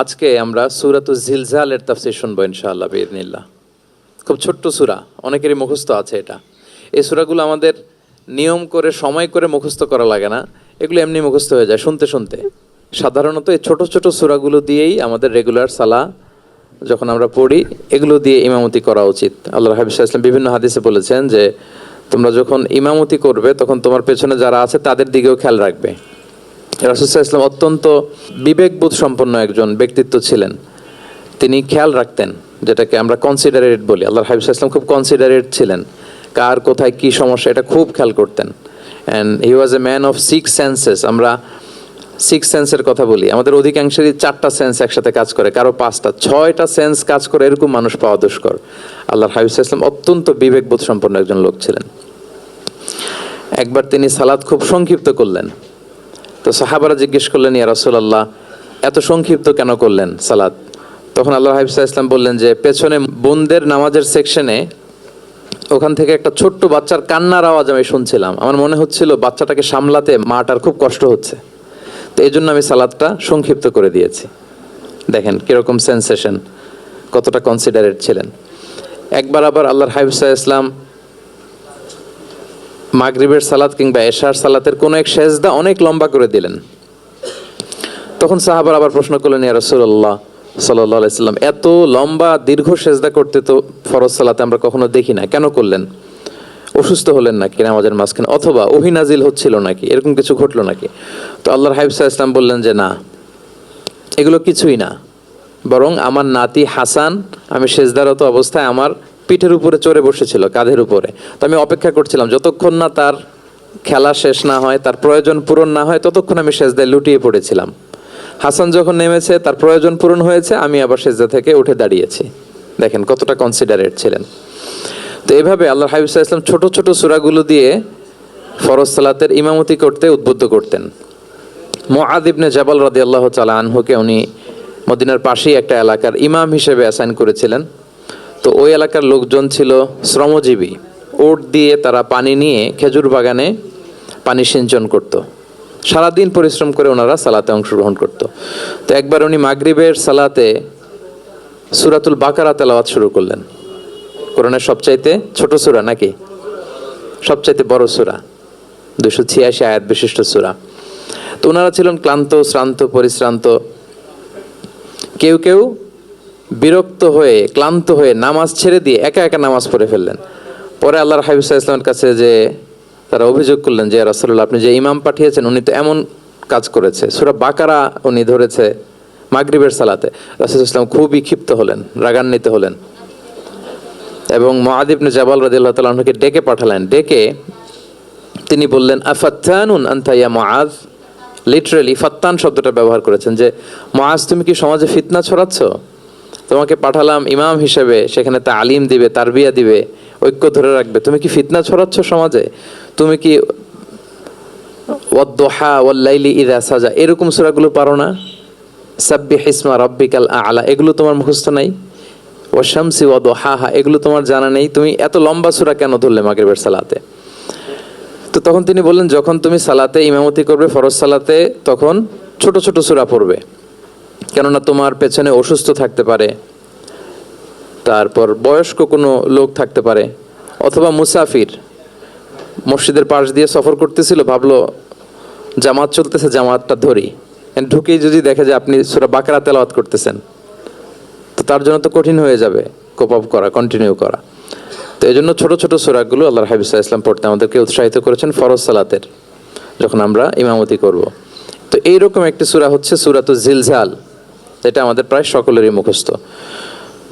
আজকে আমরা সূরাতুজ জিলজালের তাফসীর শুনবো ইনশাআল্লাহ বিইذنিল্লাহ। খুব ছোট্ট সূরা, অনেকেরই মুখস্থ আছে এটা। এই সূরাগুলো আমাদের নিয়ম করে সময় করে মুখস্থ করা লাগে না, এগুলো এমনি মুখস্থ হয়ে যায় শুনতে শুনতে। সাধারণত এই ছোট ছোট সূরাগুলো দিয়েই আমাদের রেগুলার সালাহ যখন আমরা পড়ি এগুলো দিয়ে ইমামতি করা উচিত। আল্লাহর হাবিব সাল্লাল্লাহু আলাইহি ওয়াসাল্লাম বিভিন্ন হাদিসে বলেছেন যে তোমরা যখন ইমামতি করবে তখন তোমার পেছনে যারা আছে তাদের দিকেও খেয়াল রাখবে। রাসূল সাল্লাল্লাহু আলাইহি ওয়াসাল্লাম অত্যন্ত বিবেকবোধ সম্পন্ন একজন ব্যক্তিত্ব ছিলেন। তিনি খেয়াল রাখতেন, যেটাকে আমরা কনসিডারেট বলি। আল্লাহর হাবিব সাল্লাল্লাহু আলাইহি ওয়াসাল্লাম খুব কনসিডারেট ছিলেন, কার কোথায় কী সমস্যা এটা খুব খেয়াল করতেন। And he was a man of 6 senses. আমরা 6 সেন্সের কথা বলি, আমাদের অধিকাংশেরই 4টা সেন্স একসাথে কাজ করে, কারো 5টা 6টা সেন্স কাজ করে, এরকম মানুষ পাওয়া দুষ্কর। আল্লাহর হাবিব সাল্লাল্লাহু আলাইহি ওয়াসাল্লাম অত্যন্ত বিবেকবোধ সম্পন্ন একজন লোক ছিলেন। একবার তিনি সালাত খুব সংক্ষিপ্ত করলেন, তো সাহাবারা জিজ্ঞেস করলেন, ইয়া রাসূলুল্লাহ এত সংক্ষিপ্ত কেন করলেন সালাত? তখন আল্লাহর হাবিব সাল্লাল্লাহু আলাইহি ওয়াসাল্লাম বললেন যে পেছনে বোনদের নামাজের সেকশনে ওখান থেকে একটা ছোট্ট বাচ্চার কান্নার আওয়াজ আমি শুনছিলাম। আমার মনে হচ্ছিল বাচ্চাটাকে সামলাতে মাটার খুব কষ্ট হচ্ছে, তো এই জন্য আমি সালাদটা সংক্ষিপ্ত করে দিয়েছি। দেখেন কিরকম সেন্সেশন, কতটা কনসিডারেট ছিলেন। একবার আবার আল্লাহর হাবিব সাল্লাল্লাহু আলাইহি ওয়াসাল্লাম মাগরিবের সালাত কিংবা এশার সালাতের কোনো এক সেজদা অনেক লম্বা করে দিলেন। তখন সাহাবারা আবার প্রশ্ন করলেন, ইয়া রাসূলুল্লাহ সাল্লাল্লাহু আলাইহি ওয়াসাল্লাম এত লম্বা দীর্ঘ সেজদা করতে তো ফরজ সালাতে আমরা কখনো দেখি না, কেন করলেন? অসুস্থ হলেন নাকি নামাজের মাঝখানে, অথবা ওহী নাজিল হচ্ছিল নাকি, এরকম কিছু ঘটলো নাকি? তো আল্লাহর হাবিব সাল্লাল্লাহু আলাইহি ওয়াসাল্লাম বললেন যে না, এগুলো কিছুই না, বরং আমার নাতি হাসান আমি সেজদারত অবস্থায় আমার পিঠের উপরে চড়ে বসেছিল, কাঁধের উপরে। তো আমি অপেক্ষা করছিলাম যতক্ষণ না তার খেলা শেষ না হয়, তার প্রয়োজন পূরণ না হয়, ততক্ষণ আমি সেজদায় লুটিয়ে পড়েছিলাম। হাসান যখন নেমেছে, তার প্রয়োজন পূরণ হয়েছে, আমি আবার সেজদা থেকে উঠে দাঁড়িয়েছি। দেখেন কতটা কনসিডারেট ছিলেন। তো এভাবে আল্লাহর হাবিব সাল্লাল্লাহু আলাইহি ওয়াসাল্লাম ছোট ছোট সূরাগুলো দিয়ে ফরজ সালাতের ইমামতি করতে উদ্বুদ্ধ করতেন। মুআয ইবনে জাবাল রাদিয়াল্লাহু তাআলা আনহুকে উনি মদিনার পাশেই একটা এলাকার ইমাম হিসেবে অ্যাসাইন করেছিলেন। তো ওই এলাকার লোকজন ছিল শ্রমজীবী, ওট দিয়ে তারা পানি নিয়ে খেজুর বাগানে পানি সিঞ্চন করত। সারাদিন পরিশ্রম করে ওনারা সালাতে অংশগ্রহণ করত। তো একবার উনি মাগরিবের সালাতে সূরাতুল বাকারা তেলাওয়াত শুরু করলেন। কোরআনের সবচাইতে ছোট সূরা নাকি সবচাইতে বড় সূরা, 286 আয়াত বিশিষ্ট সূরা। তো ওনারা ছিলেন ক্লান্ত, শ্রান্ত, পরিশ্রান্ত। কেউ কেউ বিরক্ত হয়ে, ক্লান্ত হয়ে নামাজ ছেড়ে দিয়ে একা একা নামাজ পড়ে ফেললেন। পরে আল্লাহর হাবিব সাল্লাল্লাহু আলাইহি ওয়াসাল্লামের কাছে যে তারা অভিযোগ করলেন যে রাসূলুল্লাহ আপনি যে ইমাম পাঠিয়েছেন উনি তো এমন কাজ করেছে, সূরা বাকারা উনি ধরেছে মাগরিবের সালাতে। রাসূল সাল্লাল্লাহু আলাইহি ওয়াসাল্লাম খুবই ক্ষিপ্ত হলেন, রাগান্বিত হলেন এবং মুআয ইবনে জাবাল রাদিয়াল্লাহু তাআলা আনহুকে ডেকে পাঠালেন। ডেকে তিনি বললেন, আফাত্তানুন আনতা ইয়া মুআয। লিটারালি ফাত্তান শব্দটা ব্যবহার করেছেন যে মুআয তুমি কি সমাজে ফিতনা ছড়াচ্ছ? তোমাকে পাঠালাম ইমাম হিসেবে, সেখানে তালিম দিবে, তারবিয়া দিবে, ঐক্য ধরে রাখবে, তুমি কি ফিতনা ছড়াচ্ছ সমাজে? তুমি কি ওয়াদ-দুহা ওয়াল-লাইলি ইযা সাজা এরকম সূরাগুলো পারো না? সাব্বিহ ইসমা রাব্বিকাল আ'লা এগুলো তোমার মুখস্থ নাই? ওয়াশ-শামসি ওয়া-দুহাহা এগুলো তোমার জানা নেই? তুমি এত লম্বা সূরা কেন ধরলে মাগরিবের সালাতে? তো তখন তিনি বললেন, যখন তুমি সালাতে ইমামতি করবে ফরজ সালাতে, তখন ছোট ছোট সূরা পড়বে, কেননা তোমার পেছনে অসুস্থ থাকতে পারে, তারপর বয়স্ক কোনো লোক থাকতে পারে, অথবা মুসাফির মসজিদের পাশ দিয়ে সফর করতেছিল, ভাবলো জামাত চলতেছে, জামাতটা ধরি, ঢুকেই যদি দেখে যে আপনি সূরা বাকারা তেলাওয়াত করতেছেন, তো তার জন্য তো কঠিন হয়ে যাবে কোপ আপ করা, কন্টিনিউ করা। তো এই জন্য ছোটো ছোটো সূরাগুলো আল্লাহর হাবিব সাল্লাল্লাহু আলাইহি ওয়াসাল্লাম পড়তে আমাদেরকে উৎসাহিত করেছেন ফরজ সালাতের, যখন আমরা ইমামতি করব। তো এইরকম একটি সূরা হচ্ছে সূরাতুজ জিলজাল, যেটা আমাদের প্রায় সকলেরই মুখস্থ।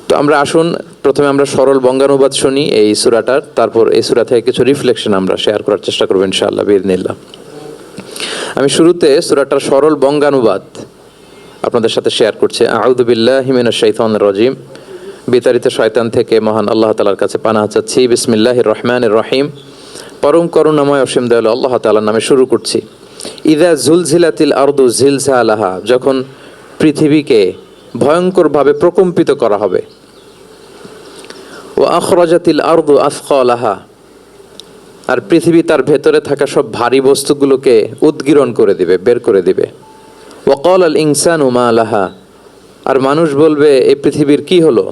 তো আমরা আসুন প্রথমে আমরা সরল বঙ্গানুবাদ শুনি এই সূরাটার, তারপর এই সূরা থেকে কিছু রিফ্লেকশন আমরা শেয়ার করার চেষ্টা করব ইনশাআল্লাহ বিইذنিল্লাহ। আমি শুরুতে সূরাটার সরল বঙ্গানুবাদ আপনাদের সাথে শেয়ার করছি। আউযু বিল্লাহি মিনাশ শাইতানির রাজিম। বিতাড়িত শয়তান থেকে মহান আল্লাহ তাআলার কাছে পানাহ চাচ্ছি। বিসমিল্লাহির রহমানির রহিম। পরম করুণাময় অসীম দয়ালু আল্লাহ তাআলার নামে শুরু করছি। ইযা জুলজিলাতিল আরদু জিলজালাহা যখন পৃথিবীকে ভয়ঙ্করভাবে প্রকম্পিত করা হবে। ওয়া আখরাজাতিল আরদু আসকালাহা আর পৃথিবী তার ভেতরে থাকা সব ভারী বস্তুগুলোকে উদ্গীরণ করে দিবে, বের করে দিবে। ওয়াকাল আল ইনসানু মা লাহা আর মানুষ বলবে এই পৃথিবীর কি হলো।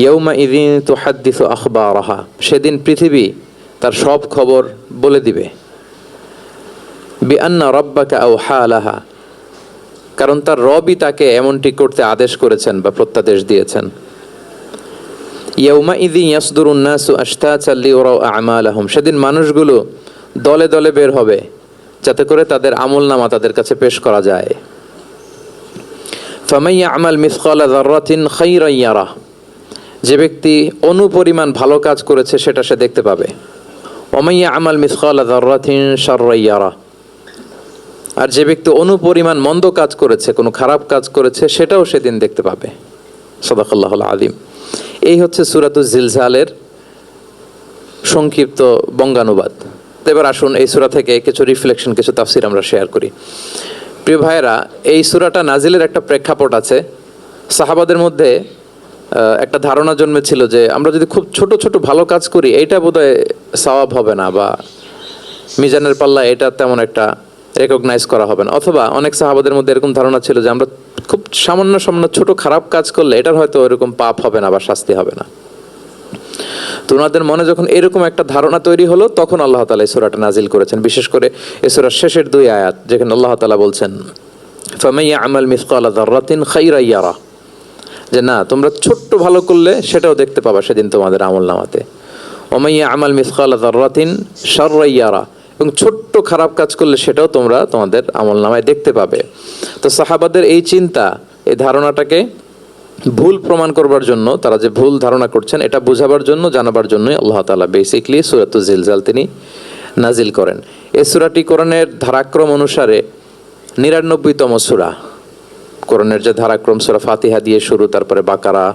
ইয়াউমা ইযিন তুহাদ্দিসু আখবারাহা, সেদিন পৃথিবী তার সব খবর বলে দিবে। বিআন্না রাব্বাকা আওহা লাহা, কারণ তার রবই তাকে এমনটি করতে আদেশ করেছেন বা প্রত্যাদেশ দিয়েছেন। ইয়াউমা ইযিন ইয়াসদুরুন নাসু আশতাতান লিয়ারাউ আ'মালাহুম, সেদিন মানুষগুলো দলে দলে বের হবে যাতে করে তাদের আমলনামা তাদের কাছে পেশ করা যায়। ফামান ইয়া'মাল মিসকালা যাররাতিন খায়রান ইয়ারাহ, যে ব্যক্তি অনুপরিমাণ ভালো কাজ করেছে সেটা সে দেখতে পাবে। ওমান ইয়া'মাল মিসকালা যাররাতিন শাররান ইয়ারাহ, আর যে ব্যক্তি অনুপরিমাণ মন্দ কাজ করেছে, কোনো খারাপ কাজ করেছে, সেটাও সেদিন দেখতে পাবে। সাদাকাল্লাহুল আযীম। এই হচ্ছে সূরাতুজ জিলজালের সংক্ষিপ্ত বঙ্গানুবাদ। এবার আসুন এই সূরা থেকে কিছু রিফ্লেকশন, কিছু তাফসীর আমরা শেয়ার করি। প্রিয় ভাইয়েরা, এই সূরাটা নাজিলের একটা প্রেক্ষাপট আছে। সাহাবাদের মধ্যে একটা ধারণা জন্মেছিল যে আমরা যদি খুব ছোট ছোট ভালো কাজ করি এইটা বোধহয় সওয়াব হবে না, বা মিজানের পাল্লা এটা তেমন একটা রেকগনাইজ করা হবে না। অথবা অনেক সাহাবাদের মধ্যে এরকম ধারণা ছিল যে আমরা খুব সামান্য সামান্য ছোট খারাপ কাজ করলে এটার হয়তো ওইরকম পাপ হবে না বা শাস্তি হবে না। তো ওনাদের মনে যখন এরকম একটা ধারণা তৈরি হলো, তখন আল্লাহ তাআলা এই সূরাটা নাজিল করেছেন। বিশেষ করে এই সূরার শেষের 2 আয়াত, যেখানে আল্লাহ তাআলা বলছেন ফামান ইয়া'মাল মিসকালা যাররাতিন খায়রান ইয়ারা, যে না, তোমরা ছোট্ট ভালো করলে সেটাও দেখতে পাবা সেদিন তোমাদের আমলনামাতে। ওমান ইয়া'মাল মিসকালা যাররাতিন শাররান ইয়ারা, এবং ছোট্ট খারাপ কাজ করলে সেটাও তোমরা তোমাদের আমলনামায় দেখতে পাবে। তো সাহাবাদের এই চিন্তা, এই ধারণাটাকে ভুল প্রমাণ করবার জন্য, তারা যে ভুল ধারণা করছেন এটা বোঝাবার জন্য, জানাবার জন্যই আল্লাহ তাআলা বেসিকলি সূরাতুজ জিলজাল তিনি নাজিল করেন। এই সূরাটি কোরআনের ধারাক্রম অনুসারে 99তম সূরা। কোরআনের যে ধারাক্রম, সূরা ফাতিহা দিয়ে শুরু, তারপরে বাকারা,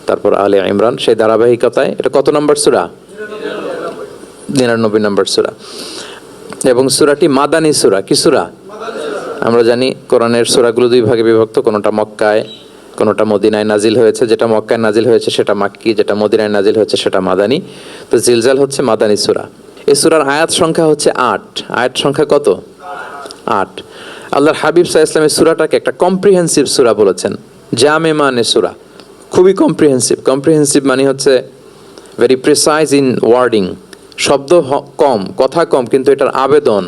তারপর আলে ইমরান, সেই ধারাবাহিকতায় এটা কত নম্বর সূরা? 99 নম্বর সূরা। এবং সূরাটি মাদানী সূরা। কি সূরা? আমরা জানি কোরআনের সূরাগুলো 2 ভাগে বিভক্ত, কোনটা মক্কায়, কোনটা মদিনায় নাজিল হয়েছে। যেটা মক্কায় নাজিল হয়েছে সেটা মাক্কি, যেটা মদিনায় নাজিল হয়েছে সেটা মাদানী। তো জিলজাল হচ্ছে মাদানী সূরা। এই সূরার আয়াত সংখ্যা হচ্ছে 8। আয়াত সংখ্যা কত? 8। আল্লাহর হাবিব সাল্লাল্লাহু আলাইহি ওয়াসাল্লাম এই সূরাটাকে একটা কম্প্রিহেন্সিভ সূরা বলেছেন। জামে মানে সূরা, খুবই কম্প্রিহেন্সিভ। কম্প্রিহেন্সিভ মানে হচ্ছে ভেরি প্রিসাইজ ইন ওয়ার্ডিং, শব্দ কম, কথা কম, কিন্তু এটার আবেদন,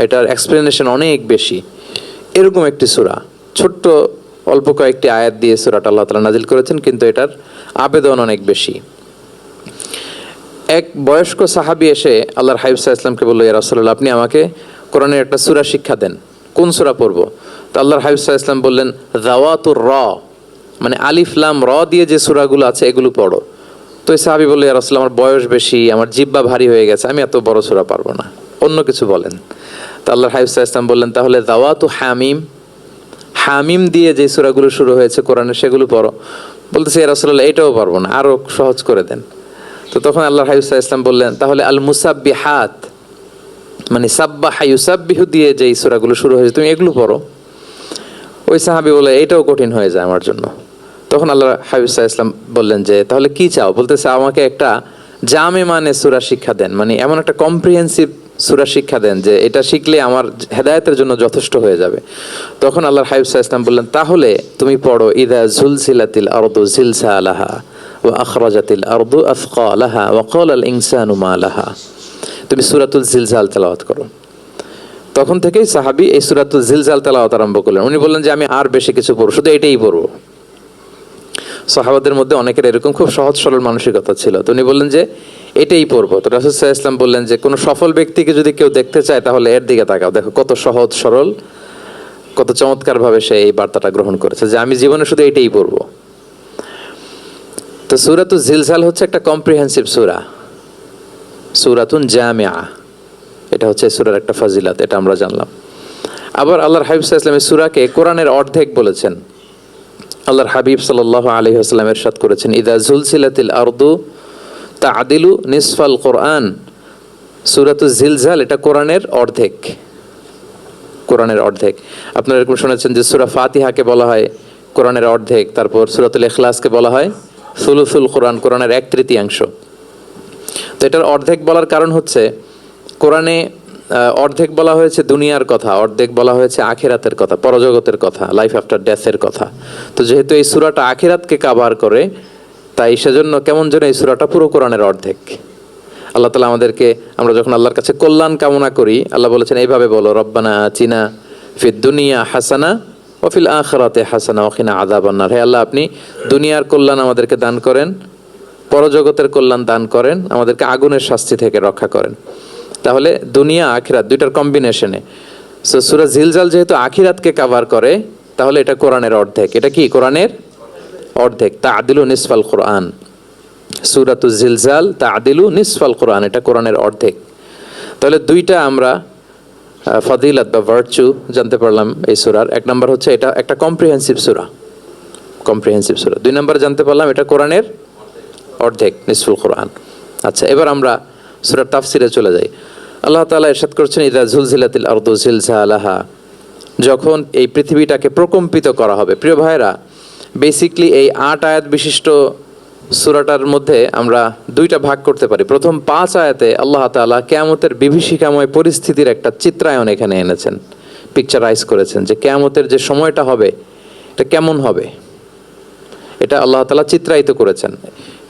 এটার এক্সপ্লেনেশন অনেক বেশি, এরকম একটি সূরা। ছোট্ট অল্প কয়েকটি আয়াত দিয়ে সূরাটা আল্লাহ তাআলা নাজিল করেছেন, কিন্তু এটার আবেদন অনেক বেশি। এক বয়স্ক সাহাবী এসে আল্লাহর হাবিব সাল্লাল্লাহু আলাইহি ওয়াসাল্লামকে বলল, ইয়া রাসূলুল্লাহ, আপনি আমাকে কোরআনের একটা সূরা শিক্ষা দেন, কোন সূরা পড়বো? তো আল্লাহর হাবিব সাল্লাল্লাহু আলাইহি ওয়াসাল্লাম বললেন, যাওয়াতুর র, মানে আলিফ লাম র দিয়ে যে সূরাগুলো আছে এগুলো পড়ো। তো এই সাহাবী বলল, ইয়া রাসূলুল্লাহ, আমার বয়স বেশি, আমার জিহ্বা ভারী হয়ে গেছে, আমি এত বড় সূরা পারবো না, অন্য কিছু বলেন। তো আল্লাহর হাবিব সাল্লাল্লাহু আলাইহি ওয়াসাল্লাম বললেন, তাহলে যাওয়াতু হামিম, হামিম দিয়ে যে সূরাগুলো শুরু হয়েছে কোরআনে সেগুলো পড়ো। বলতেছে, ইয়া রাসূলুল্লাহ, এটাও পারবো না, আরো সহজ করে দেন। তো তখন আল্লাহর হাবিব সাল্লাল্লাহু আলাইহি ওয়াসাল্লাম বললেন, তাহলে আল মুসাব্বিহাত, মানে সাব্বাহা ইউসাব্বিহু দিয়ে যে সূরাগুলো শুরু হয়েছে তুমি এগুলো পড়ো। ওই সাহাবী বলে, এটাও কঠিন হয়ে যায় আমার জন্য। তখন আল্লাহর হাবিব সাল্লাল্লাহু আলাইহি ওয়াসাল্লাম বললেন যে, তাহলে কি চাও? বলতেছে, আমাকে একটা জামে মানে সূরা শিক্ষা দেন, মানে এমন একটা কম্প্রিহেন্সিভ সূরা শিক্ষা দেন যে এটা শিখলে আমার হেদায়েতের জন্য যথেষ্ট হয়ে যাবে। তখন আল্লাহর হাবিব সাল্লাল্লাহু আলাইহি ওয়াসাল্লাম বললেন, তাহলে তুমি পড়ো ইযা জুলজিলাতিল আরদু জিলজালাহা ওয়া আখরাজাতিল আরদু আথকালাহা ওয়া ক্বালাল ইনসানু মা লাহা। তুমি সূরাতুল জিলজাল তেলাওয়াত করো। তখন থেকেই সাহাবী এই সূরাতুল জিলজাল তেলাওয়াত আরম্ভ করলেন। উনি বললেন যে আমি আর বেশি কিছু পড়ব, শুধু এটাই পড়ব। সাহাবাদের মধ্যে অনেকের এরকম খুব সহজ সরল মানসিকতা ছিল। তো উনি বললেন যে এটাই পড়বো। তো রাসূল সাল্লাল্লাহু আলাইহি ওয়াসাল্লাম বললেন যে কোনো সফল ব্যক্তিকে যদি কেউ দেখতে চায় তাহলে এর দিকে তাকাও, দেখো কত সহজ সরল, কত চমৎকার ভাবে সে এই বার্তাটা গ্রহণ করেছে যে আমি জীবনে শুধু এটাই পড়বো। তো সূরাতুল জিলজাল হচ্ছে একটা কম্প্রিহেন্সিভ সূরা, সূরাতুন জামিআ। এটা হচ্ছে সূরার একটা ফজিলত, এটা আমরা জানলাম। আবার আল্লাহর হাবিব সাল্লাল্লাহু আলাইহি ওয়াসাল্লাম এই সূরাকে কোরআনের অর্ধেক বলেছেন। আল্লাহর হাবিব সাল্লাল্লাহু আলাইহি ওয়াসাল্লাম ইরশাদ করেছেন, ইযা জুলজিলাতিল আরদু তা'দিলু নিসফাল কোরআন। সূরাতুল জিলজাল এটা কোরআনের অর্ধেক, কোরআনের অর্ধেক। আপনারা এরকম শুনেছেন যে সূরা ফাতিহাকে বলা হয় কোরআনের অর্ধেক, তারপর সূরাতুল ইখলাসকে বলা হয় সুলুসুল কোরআন, কোরআনের 1/3। তো এটার অর্ধেক বলার কারণ হচ্ছে কোরআনে অর্ধেক বলা হয়েছে দুনিয়ার কথা, অর্ধেক বলা হয়েছে আখিরাতের কথা, পরজগতের কথা, লাইফ আফটার ডেথের কথা। তো যেহেতু এই সূরাটা আখিরাতকে কাভার করে, তাই সেজন্য কেমন যেন এই সূরাটা পুরো কোরআনের অর্ধেক। আল্লাহ তাআলা আমাদেরকে, আমরা যখন আল্লাহর কাছে কল্যাণ কামনা করি, আল্লাহ বলেছেন এইভাবে বলো, রব্বানা আতিনা ফিদ দুনিয়া হাসানা ওয়া ফিল আখিরাতি হাসানা ওয়া কিনা আযাবান নার। হে আল্লাহ, আপনি দুনিয়ার কল্যাণ আমাদেরকে দান করেন, পরজগতের কল্যাণ দান করেন, আমাদেরকে আগুনের শাস্তি থেকে রক্ষা করেন। তাহলে দুনিয়া আখিরাত দুইটার কম্বিনেশনে। সো সূরা জিলজাল যেহেতু আখিরাতকে কভার করে, তাহলে এটা কোরআনের অর্ধেক। এটা কি কোরআনের অর্ধেক? তা'দিলু নিসফাল কোরআন। সূরাতুজ জিলজাল তা'দিলু নিসফাল কোরআন, এটা কোরআনের অর্ধেক। তাহলে দুইটা আমরা ফজিলত বা ভার্চু জানতে পারলাম এই সূরার। এক নম্বর হচ্ছে এটা একটা কম্প্রিহেন্সিভ সূরা, কম্প্রিহেন্সিভ সূরা। দুই নম্বরে জানতে পারলাম এটা কোরআনের অর্ধেক, নিসফুল কোরআন। আচ্ছা, এবার আমরা সূরার তাফসিরে চলে যাই। আল্লাহ তাআলা ইরশাদ করছেন, ইযা যুলজিলাতিল আরদু জিলজালাহা, যখন এই পৃথিবীটাকে প্রকম্পিত করা হবে। প্রিয় ভাইরা, বেসিকলি এই 8 আয়াত বিশিষ্ট সূরাটার মধ্যে আমরা দুইটা ভাগ করতে পারি। প্রথম 5 আয়াতে আল্লাহ তাআলা কিয়ামতের বিভীষিকাময় পরিস্থিতির একটা চিত্রায়ন এখানে এনেছেন, পিকচারাইজ করেছেন যে কিয়ামতের যে সময়টা হবে এটা কেমন হবে, এটা আল্লাহ তাআলা চিত্রায়িত করেছেন।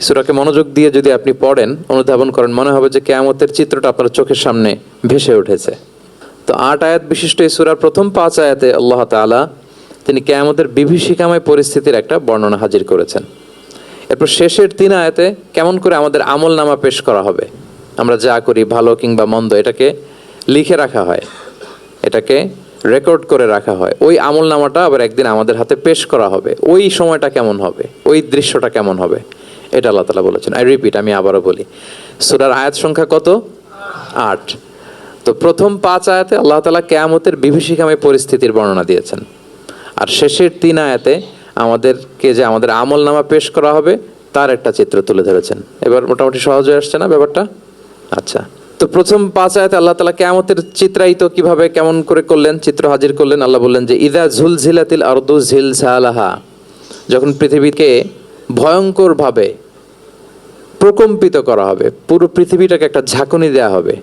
সূরাকে মনোযোগ দিয়ে যদি আপনি পড়েন, অনুধাবন করেন, মনে হবে যে কিয়ামতের চিত্রটা আপনার চোখের সামনে ভেসে উঠেছে। তো 8 আয়াত বিশিষ্ট এই সূরার প্রথম 5 আয়াতে আল্লাহ তাআলা তিনি কিয়ামতের বিভীষিকাময় পরিস্থিতির একটা বর্ণনা হাজির করেছেন। এরপর শেষের 3 আয়াতে কেমন করে আমাদের আমলনামা পেশ করা হবে, আমরা যা করি ভালো কিংবা মন্দ, এটাকে লিখে রাখা হয়, এটাকে রেকর্ড করে রাখা হয়। ওই আমলনামাটা আবার একদিন আমাদের হাতে পেশ করা হবে। ওই সময়টা কেমন হবে, ওই দৃশ্যটা কেমন হবে, এটা আল্লাহ তাআলা বলেছেন। আই রিপিট, আমি আবারও বলি, সূরার আয়াত সংখ্যা কত? 8। তো প্রথম 5 আয়াতে আল্লাহ তাআলা কিয়ামতের বিভীষিকাময় পরিস্থিতির বর্ণনা দিয়েছেন, আর শেষের 3 আয়াতে আমাদেরকে যে আমাদের আমলনামা পেশ করা হবে তার একটা চিত্র তুলে ধরেছেন। এবার মোটামুটি সহজ হয়ে আসছে না ব্যাপারটা? আচ্ছা, তো প্রথম 5 আয়াতে আল্লাহ তাআলা কিয়ামতের চিত্রায়িত কিভাবে কেমন করে করলেন, চিত্র হাজির করলেন। আল্লাহ বললেন যে ইযা যুলজিলাতিল আরদু জিলজালাহা, যখন পৃথিবীকে ভয়ঙ্করভাবে প্রকম্পিত করা হবে, পুরো পৃথিবীটাকে একটা ঝাঁকুনি দেয়া হবে।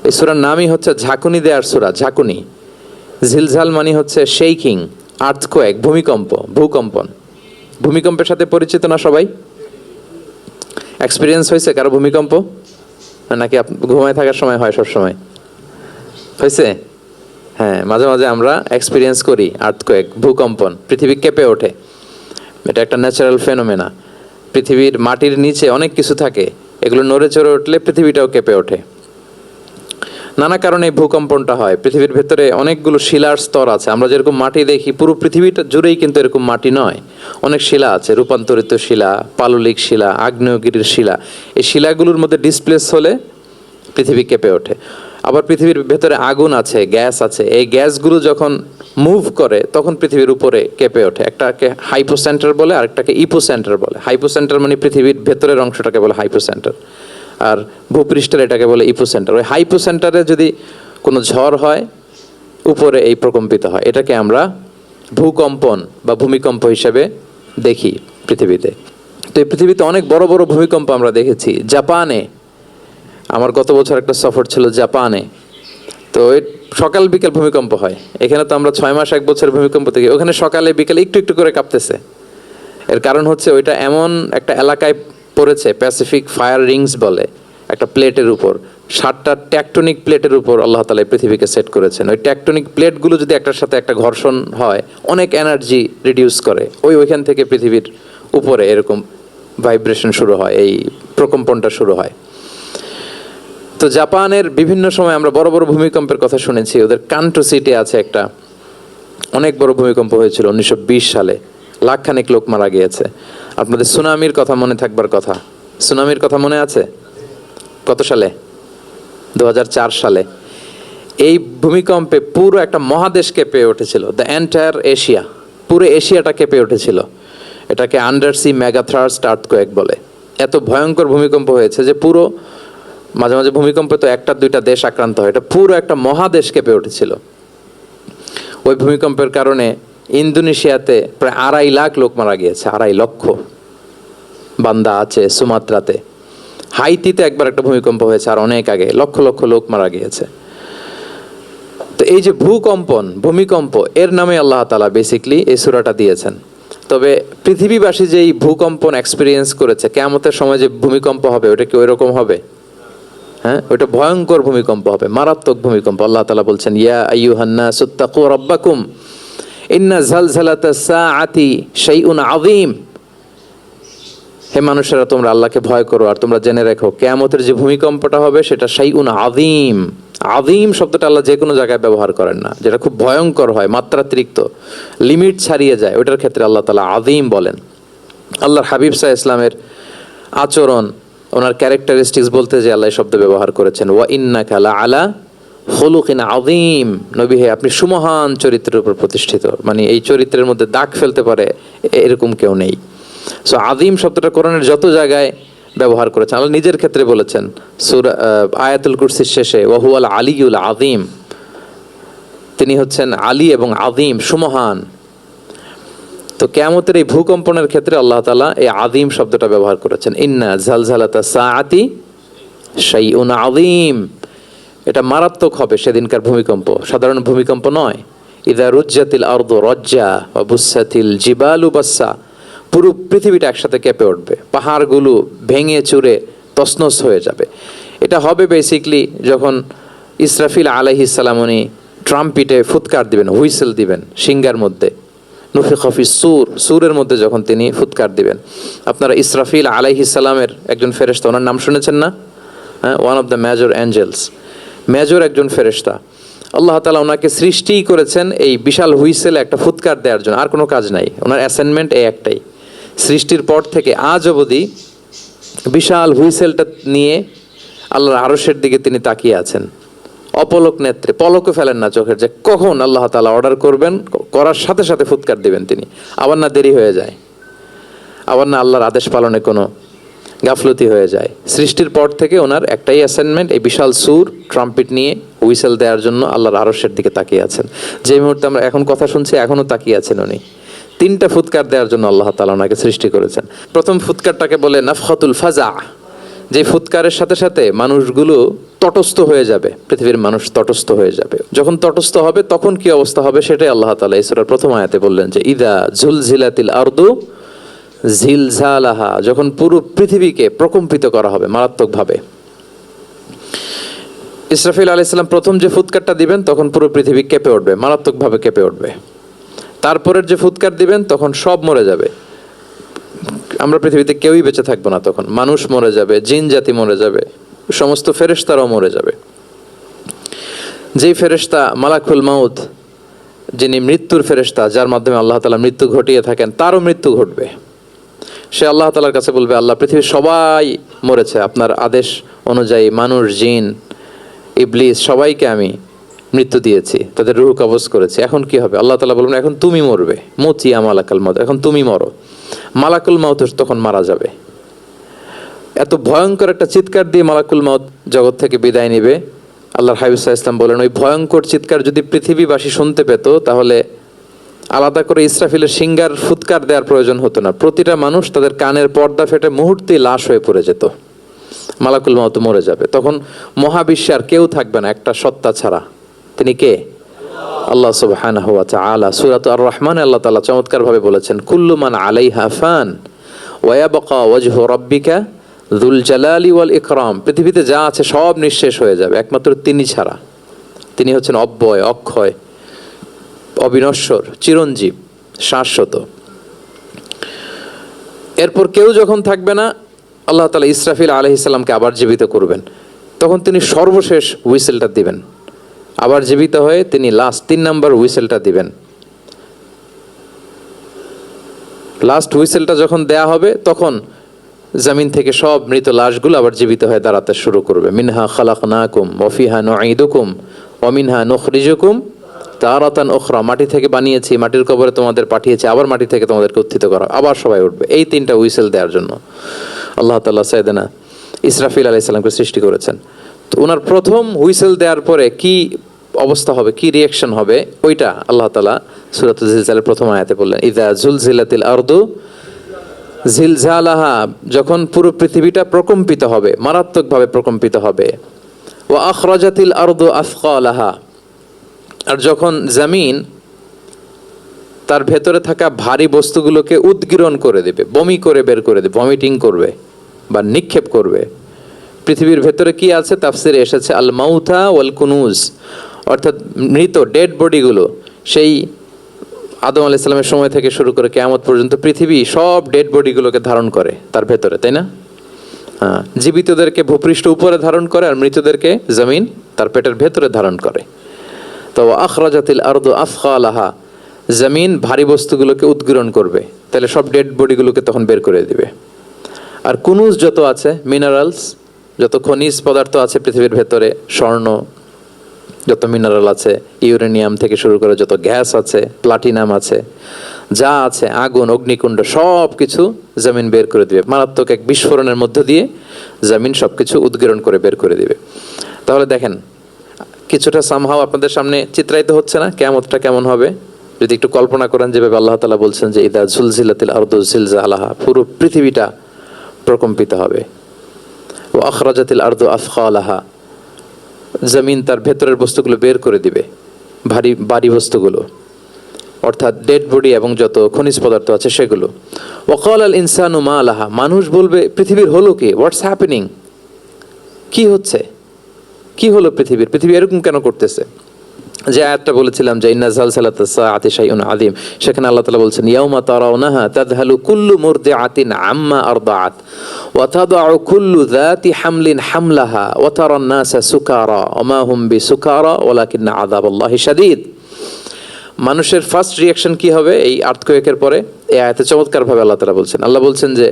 এই সূরার নামই হচ্ছে ঝাঁকুনি দেওয়ার সূরা, ঝাঁকুনি। জিলজাল মানে হচ্ছে শেকিং, আর্থকোয়েক, ভূমিকম্প, ভূকম্পন। ভূমিকম্পের সাথে পরিচিত না সবাই? এক্সপিরিয়েন্স হয়েছে কারো ভূমিকম্প? নাকি ঘুমায় থাকার সময় হয়? সব সময় হয়েছে? হ্যাঁ, মাঝে মাঝে আমরা এক্সপিরিয়েন্স করি আর্থকোয়েক, ভূকম্পন। পৃথিবী কেঁপে ওঠে, এটা একটা ন্যাচারাল ফেনোমেনা। পৃথিবীর মাটির নিচে অনেক কিছু থাকে, এগুলো নড়ে চড়ে উঠলে পৃথিবীটাও কেঁপে ওঠে। নানা কারণে ভূকম্পনটা হয়। পৃথিবীর ভেতরে অনেকগুলো শিলার স্তর আছে। আমরা যেরকম মাটি দেখি, পুরো পৃথিবীটা জুড়েই কিন্তু এরকম মাটি নয়, অনেক শিলা আছে, রূপান্তরিত শিলা, পাললিক শিলা, আগ্নেয়গিরির শিলা। এই শিলাগুলোর মধ্যে ডিসপ্লেস হলে পৃথিবী কেঁপে ওঠে। আবার পৃথিবীর ভেতরে আগুন আছে, গ্যাস আছে, এই গ্যাসগুলো যখন মুভ করে তখন পৃথিবীর উপরে কেঁপে ওঠে। একটাকে হাইপোসেন্টার বলে, আরেকটাকে ইপোসেন্টার বলে। হাইপোসেন্টার মানে পৃথিবীর ভেতরের অংশটাকে বলে হাইপোসেন্টার, আর ভূপৃষ্ঠের এটাকে বলে ইপোসেন্টার। ওই হাইপোসেন্টারে যদি কোনো ঝড় হয়, উপরে এই প্রকম্পিত হয়। এটাকে আমরা ভূকম্পন বা ভূমিকম্প হিসেবে দেখি পৃথিবীতে। তো এই পৃথিবীতে অনেক বড় বড় ভূমিকম্প আমরা দেখেছি। জাপানে, আমার গত বছর একটা সফর ছিল জাপানে, তো সকাল বিকেল ভূমিকম্প হয়। এখানে তো আমরা 6 মাস 1 বছর ভূমিকম্প দেখি, ওখানে সকালে বিকেলে একটু একটু করে কাঁপতেছে। এর কারণ হচ্ছে ওইটা এমন একটা এলাকায় পড়েছে, প্যাসিফিক ফায়ার রিংস বলে, একটা প্লেটের উপর, 7টা ট্যাকটনিক প্লেটের উপর আল্লাহ তাআলা পৃথিবীকে সেট করেছেন। ওই ট্যাকটনিক প্লেটগুলো যদি একটার সাথে একটা ঘর্ষণ হয়, অনেক এনার্জি রিডিউস করে, ওইখান থেকে পৃথিবীর উপরে এরকম ভাইব্রেশন শুরু হয়, এই প্রকম্পনটা শুরু হয়। তো জাপানের বিভিন্ন সময় আমরা বড় বড় ভূমিকম্পের কথা শুনেছি। ওদের কান্টো সিটি আছে একটা, অনেক বড় ভূমিকম্প হয়েছিল 1920 সালে, লাখখানেক লোক মারা গিয়েছে। আপনাদের সুনামির কথা মনে থাকবার কথা, সুনামির কথা মনে আছে? কত সালে? 2004 সালে। এই ভূমিকম্পে পুরো একটা মহাদেশ কেঁপে উঠেছিল, দ্য এন্টায়ার এশিয়া, পুরো এশিয়াটা কেঁপে উঠেছিল। এটাকে আন্ডারসি মেগাথ্রাস্ট আর্থকোয়েক বলে। এত ভয়ঙ্কর ভূমিকম্প হয়েছে যে পুরো, মাঝে মাঝে ভূমিকম্পে তো 1-2টা দেশ আক্রান্ত হয়, এটা পুরো একটা মহাদেশ কেঁপে উঠেছিল। ওই ভূমিকম্পের কারণে ইন্দোনেশিয়াতে প্রায় 2.5 লাখ লোক মারা গিয়েছে, 2.5 লক্ষ। বান্দা আছে সুমাত্রাতে হাইতিতে একবার একটা ভূমিকম্প হয়েছে, আর অনেক আগে লক্ষ লক্ষ লোক মারা গিয়েছে। তো এই যে ভূকম্পন, ভূমিকম্প, এর নামে আল্লাহ তাআলা বেসিকলি এই সূরাটা দিয়েছেন। তবে পৃথিবীবাসী যে এই ভূকম্পন এক্সপিরিয়েন্স করেছে, কিয়ামতের সময় যে ভূমিকম্প হবে ওটা কি ওই রকম হবে? হ্যাঁ, ওটা ভয়ঙ্কর ভূমিকম্প হবে, মারাত্মক ভূমিকম্প। আল্লাহ তাআলা বলছেন, ইয়া আইয়ুহান নাসু তাকু রাব্বাকুম ইন্না জালজালাতাস সাআতি শাইউন আযীম। হে মানুষেরা, তোমরা আল্লাহকে ভয় করো আর তোমরা জেনে রাখো কিয়ামতের যে ভূমিকম্পটা হবে সেটা শাইউন আযীম। আযীম শব্দটা আল্লাহ যে কোনো জায়গায় ব্যবহার করেন না, যেটা খুব ভয়ঙ্কর হয়, মাত্রাতিরিক্ত, লিমিট ছাড়িয়ে যায়, ওটার ক্ষেত্রে আল্লাহ তাআলা আযীম বলেন। আল্লাহর হাবিব সাল্লাল্লাহু আলাইহি ইসলামের আচরণ, ওনার ক্যারেক্টারিস্টিক্স বলতে যে আল্লাহ এই শব্দ ব্যবহার করেছেন, ওয়া ইন্নাকা লাআলা খুলুকিন আযীম। নবী হে, আপনি সুমহান চরিত্রের উপর প্রতিষ্ঠিত, মানে এই চরিত্রের মধ্যে দাগ ফেলতে পারে এরকম কেউ নেই। সো আযীম শব্দটা কোরআনের যত জায়গায় ব্যবহার করেছেন, আল্লাহ নিজের ক্ষেত্রে বলেছেন সূরা আয়াতুল কুরসির শেষে, ওয়া হুয়াল আলিয়ুল আযীম, তিনি হচ্ছেন আলী এবং আযীম, সুমহান। তো কিয়ামতের এই ভূকম্পনের ক্ষেত্রে আল্লাহ তাআলা এই আযীম শব্দটা ব্যবহার করেছেন, ইন্না জালজালাতাস সাআতি শাইউন আযীম। এটা মারাত্মক হবে সেদিনকার ভূমিকম্প, সাধারণ ভূমিকম্প নয়। ইযা রুজ্জাতিল আরদু রাজ্জা ওয়া বুসাতিল জিবালু বাসসা, পুরো পৃথিবীটা একসাথে কেঁপে উঠবে, পাহাড়গুলো ভেঙে চুরে তছনছ হয়ে যাবে। এটা হবে বেসিকলি যখন ইসরাফিল আলাইহিস সালাম উনি ট্রাম্পিটে ফুৎকার দিবেন, হুইসেল দিবেন সিঙ্গার মধ্যে, নুফিখা ফিস সূর, সূরের মধ্যে যখন তিনি ফুৎকার দিবেন। আপনারা ইসরাফিল আলাইহিস সালামের একজন ফেরেশতা, ওনার নাম শুনেছেন না? হ্যাঁ, one of the major angels, major একজন ফেরেশতা। আল্লাহ তাআলা ওনাকে সৃষ্টিই করেছেন এই বিশাল হুইসেলে একটা ফুৎকার দেওয়ার জন্য, আর কোনো কাজ নাই, ওনার অ্যাসাইনমেন্ট এই একটাই। সৃষ্টির পর থেকে আজ অবধি বিশাল হুইসেলটা নিয়ে আল্লাহর আরশের দিকে তিনি তাকিয়ে আছেন, অপলক নেত্রে, পলকও ফেলেন না চোখের, যে কখন আল্লাহ তাআলা অর্ডার করবেন, করার সাথে সাথে ফুৎকার দিবেন তিনি। আবার না দেরি হয়ে যায়, আবার না আল্লাহর আদেশ পালনে কোনো গাফলতি হয়ে যায়। সৃষ্টির পর থেকে ওনার একটাই অ্যাসাইনমেন্ট, এই বিশাল সুর ট্রাম্পিট নিয়ে হুইসেল দেওয়ার জন্য আল্লাহর আরশের দিকে তাকিয়ে আছেন। যে মুহূর্তে আমরা এখন কথা শুনছি এখনও তাকিয়ে আছেন উনি। 3টা ফুৎকার দেওয়ার জন্য আল্লাহ তাআলা ওনাকে সৃষ্টি করেছেন। প্রথম ফুৎকারটাকে বলে নাফখাতুল ফাজা, যে ফুৎকারের সাথে সাথে মানুষগুলো তটস্থ হয়ে যাবে, পৃথিবীর মানুষ তটস্থ হয়ে যাবে। যখন তটস্থ হবে তখন কি অবস্থা হবে সেটাই আল্লাহ তাআলা এই সূরার প্রথম আয়াতে বললেন, যে ইদা জুলজিলাতিল আরদু জিলজালাহা, যখন পুরো পৃথিবীকে প্রকম্পিত করা হবে মারাত্মকভাবে। ইসরাফিল আলাইহিস সালাম প্রথম যে ফুৎকারটা দিবেন তখন পুরো পৃথিবী কেঁপে উঠবে, মারাত্মকভাবে কেঁপে উঠবে। তারপরের যে ফুৎকার দিবেন তখন সব মরে যাবে, আমরা পৃথিবীতে কেউই বেঁচে থাকবো না, তখন মানুষ মরে যাবে, জিন জাতি মরে যাবে, সমস্ত ফেরেশতারাও মরে যাবে। যেই ফেরেশতা মালাকুল মাউত, যিনি মৃত্যুর ফেরেশতা, যার মাধ্যমে আল্লাহ তাআলা মৃত্যু ঘটিয়ে থাকেন, তারও মৃত্যু ঘটবে। সে আল্লাহ তাআলার কাছে বলবে, আল্লাহ, পৃথিবীর সবাই মরেছে আপনার আদেশ অনুযায়ী, মানুষ, জিন, ইবলিস, সবাইকে আমি মৃত্যু দিয়েছি, তাদের রূহ কবজ করেছি, এখন কি হবে? আল্লাহ তাআলা বলবেন, এখন তুমি মরবে, মুতিয়া মালাকুল মাউত, এখন তুমি মরো। মালাকুল মাউত তখন মারা যাবে। এত ভয়ঙ্কর একটা চিৎকার দিয়ে মালাকুল মাউত জগৎ থেকে বিদায় নেবে। আল্লাহর হাবিব সাল্লাল্লাহু আলাইহি ওয়াসাল্লাম বলেন, ওই ভয়ঙ্কর চিৎকার যদি পৃথিবীবাসী শুনতে পেত তাহলে আলাদা করে ইসরাফিলের সিঙ্গার ফুৎকার দেওয়ার প্রয়োজন হতো না, প্রতিটা মানুষ তাদের কানের পর্দা ফেটে মুহূর্তেই লাশ হয়ে পড়ে যেত, মালাকুল মাউত মরে যাবে। তখন মহাবিশ্বে আর কেউ থাকবে না একটা সত্তা ছাড়া। তিনি কে? আল্লাহ সুবহানাহু ওয়া তাআলা। সূরাত আর-রহমানে আল্লাহ তাআলা চমৎকার ভাবে বলেছেন, কুল্লু মান আলাইহা ফান ওয়া ইয়াবকা ওয়াজহু রাব্বিকা যুল জালালি ওয়াল ইকরাম। পৃথিবীতে যা আছে সব নিঃশেষ হয়ে যাবে একমাত্র তিনি ছাড়া। তিনি হচ্ছেন অব্যয়, অক্ষয়, অবিনশ্বর, চিরঞ্জীব, শাশ্বত। এরপর কেউ যখন থাকবে না, আল্লাহ তাআলা ইসরাফিল আলাইহিস সালামকে আবার জীবিত করবেন। তখন তিনি সর্বশেষ হুইসেলটা দিবেন, আবার জীবিত হয়ে তিনি লাস্ট 3 নাম্বার হুইসেলটা দিবেন। লাস্ট হুইসেলটা যখন দেয়া হবে তখন জমিন থেকে সব মৃত লাশগুলো আবার জীবিত হয়ে দাঁড়াতে শুরু করবে। মিনহা খালাকনাকুম ওয়া ফিহা নুঈদুকুম ওয়া মিনহা নুখরিজুকুম তারাতান উখরা, মাটি থেকে বানিয়েছি, মাটির কবরে তোমাদের পাঠিয়েছি, আবার মাটি থেকে তোমাদেরকে উত্থিত করা, আবার সবাই উঠবে। এই 3টা হুইসেল দেওয়ার জন্য আল্লাহ তাআলা সাইয়েদনা ইসরাফিল আলাইহিস সালামকে সৃষ্টি করেছেন। তো ওনার প্রথম হুইসেল দেওয়ার পরে কি অবস্থা হবে, কি রিয়াকশন হবে, ওইটা আল্লাহ তাআলা সূরাতুল জিলজালের প্রথম আয়াতে বললেন, ইযা জুলজিলাতিল আরদু জিলজালাহা, যখন পুরো পৃথিবীটা প্রকম্পিত হবে, মারাত্মকভাবে প্রকম্পিত হবে। ওয়া আখরাজাতিল আরদু আথকালাহা, আর যখন জমিন তার ভেতরে থাকা ভারী বস্তুগুলোকে উদ্গীরণ করে দেবে, বমি করে বের করে দেবে, ভমিটিং করবে বা নিক্ষেপ করবে। পৃথিবীর ভেতরে কি আছে, তাফসিরে এসেছে আল মাউথা ওয়াল কুনুজ, অর্থাৎ মৃত ডেড বডিগুলো। সেই আদম আলাইহিস সালামের সময় থেকে শুরু করে কিয়ামত পর্যন্ত পৃথিবী সব ডেড বডিগুলোকে ধারণ করে তার ভেতরে, তাই না? হ্যাঁ, জীবিতদেরকে ভূপৃষ্ঠ উপরে ধারণ করে আর মৃতদেরকে জমিন তার পেটের ভেতরে ধারণ করে। তো আখরাজাতিল আরদু আথকালাহা, জমিন ভারী বস্তুগুলোকে উদ্গীরণ করবে, তাহলে সব ডেড বডিগুলোকে তখন বের করে দিবে। আর কুনুজ যত আছে, মিনারেলস, যত খনিজ পদার্থ আছে পৃথিবীর ভেতরে, স্বর্ণ, যত মিনারেল আছে, ইউরেনিয়াম থেকে শুরু করে যত গ্যাস আছে, প্লাটিনাম আছে, যা আছে, আগুন, অগ্নিকুণ্ড, সব কিছু জমিন বের করে দিবে। মারাত্মক এক বিস্ফোরণের মধ্য দিয়ে জমিন সব কিছু উদ্গীরণ করে বের করে দিবে। তাহলে দেখেন, কিছুটা সামহাও আপনাদের সামনে চিত্রায়িত হচ্ছে না কিয়ামতটা কেমন হবে? যদি একটু কল্পনা করেন, যেভাবে আল্লাহ তাআলা বলছেন যে ইদা জুলজিলাতিল আরদু জিলজালাহা, পুরো পৃথিবীটা প্রকম্পিত হবে। ও আখরাজাতিল আরদু আথকালাহা, জমিন তার ভেতরের বস্তুগুলো বের করে দিবে, ভারী বস্তুগুলো, অর্থাৎ ডেড বডি এবং যত খনিজ পদার্থ আছে সেগুলো। ওয়াকাল আল ইনসানু মা লাহা, মানুষ বলবে পৃথিবীর হলো কি, হোয়াটস হ্যাপেনিং, কি হচ্ছে, কি হলো পৃথিবীর, পৃথিবী এরকম কেন করতেছে? যে আয়াতটা বলেছিলাম যে ইন্না জালজালাতাস সাআতি শাইউন আযীম, সেখানে আল্লাহ তাআলা বলছেন ইয়াউমা তারাউনাহা তাযহালু কুল্লু মুরদিআতিন আম্মা আরদাআত ওয়া তাদাউ কুল্লু যাতি হামলিন হামলাহা ওয়া তারান নাসা সুকারা ওয়া মা হুম বিসুকারা ওয়ালাকিন্না আযাবাল্লাহি শাদীদ। মানুষের ফার্স্ট রিঅ্যাকশন কি হবে এই আর্থকোয়েকের পরে? এই আয়াতে চমৎকারভাবে আল্লাহ তাআলা বলছেন। আল্লাহ বলছেন যে